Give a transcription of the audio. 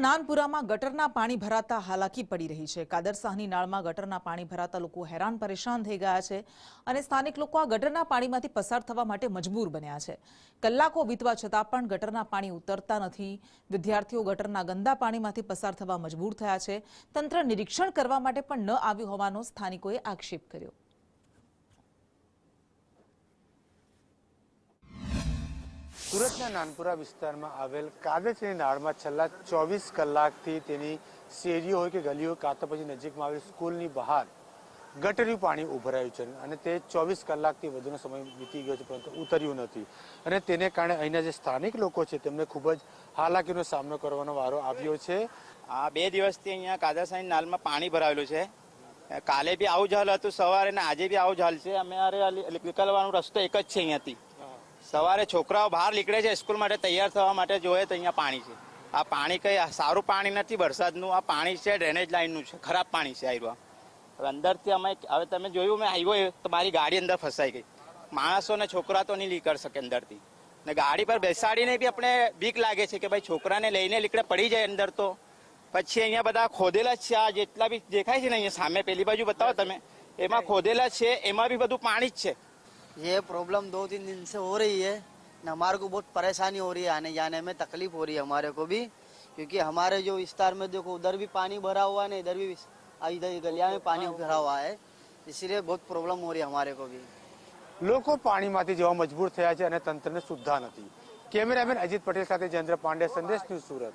નાનપુરામાં ગટરના પાણી ભરાતા હાલાકી પડી રહી છે। કાદરશાહની નાળમાં ગટરના પાણી ભરાતા લોકો હેરાન પરેશાન થઈ ગયા છે અને સ્થાનિક લોકો આ ગટરના પાણીમાંથી પસાર થવા માટે મજબૂર બન્યા છે। કલાકો વીતવા છતાં પણ ગટરના પાણી ઉતરતા નથી। વિદ્યાર્થીઓ ગટરના ગંદા પાણીમાંથી પસાર થવા મજબૂર થયા છે। તંત્ર નિરીક્ષણ કરવા માટે પણ ન આવ્યું હોવાનો સ્થાનિકોએ આક્ષેપ કર્યો। સુરતના નાનપુરા વિસ્તારમાં આવેલ કાદરશાહની નાળમાં છેલ્લા 24 કલાકથી તેની શેરીઓ હોય કે ગલીઓ કાં તો પછી નજીકમાં આવેલ સ્કૂલની બહાર ગટરનું પાણી ઉભરાયું છે અને તે 24 કલાકથી વધુનો સમય વીતી ગયો છે પરંતુ ઉતર્યું નથી અને તેને કારણે અહીંના જે સ્થાનિક લોકો છે તેમને ખૂબ જ હાલાકીનો સામનો કરવાનો વારો આવ્યો છે। આ 2 દિવસથી અહીંયા કાદરશાહની નાળમાં પાણી ભરાયેલું છે। કાલે બી આવું જ હાલ હતું, સવારે ને આજે બી આવું જ હાલ છે। અમારે નીકળવાનો રસ્તો એક જ છે અહીંયાથી। સવારે છોકરાઓ બહાર નીકળે છે સ્કૂલ માટે તૈયાર થવા માટે, જોઈએ તો અહીંયા પાણી છે। આ પાણી કઈ સારું પાણી નથી વરસાદનું, આ પાણી છે ડ્રેનેજ લાઈનનું છે, ખરાબ પાણી છે। આવ્યું હવે અંદરથી અમે હવે તમે જોયું મેં આવ્યો તો મારી ગાડી અંદર ફસાઈ ગઈ। માણસો ને છોકરા તો નહીં નીકળી શકે અંદરથી ને ગાડી પર બેસાડીને બી આપણે બીક લાગે છે કે ભાઈ છોકરાને લઈને નીકળે પડી જાય અંદર તો પછી અહીંયા બધા ખોદેલા જ છે। આ જેટલા બી દેખાય છે ને અહીંયા સામે પેલી બાજુ બતાવો તમે, એમાં ખોદેલા છે, એમાં બી બધું પાણી જ છે। ये प्रॉब्लम 2-3 दिन से हो रही है न, हमारे को बहुत परेशानी हो रही है, आने जाने में तकलीफ हो रही है हमारे को भी, क्योंकि हमारे जो विस्तार में देखो उधर भी पानी भरा हुआ है, इधर भी इधर गलिया में पानी भरा हुआ है, इसलिए बहुत प्रॉब्लम हो रही है हमारे को भी। લોકો પાણીમાંથી જવા મજબૂર થયા છે અને તંત્રને સુદ્ધા નથી। કેમેરામેન અજીત પટેલ સાથે જયેન્દ્ર પાંડે, સંદેશ ન્યૂઝ, સુરત।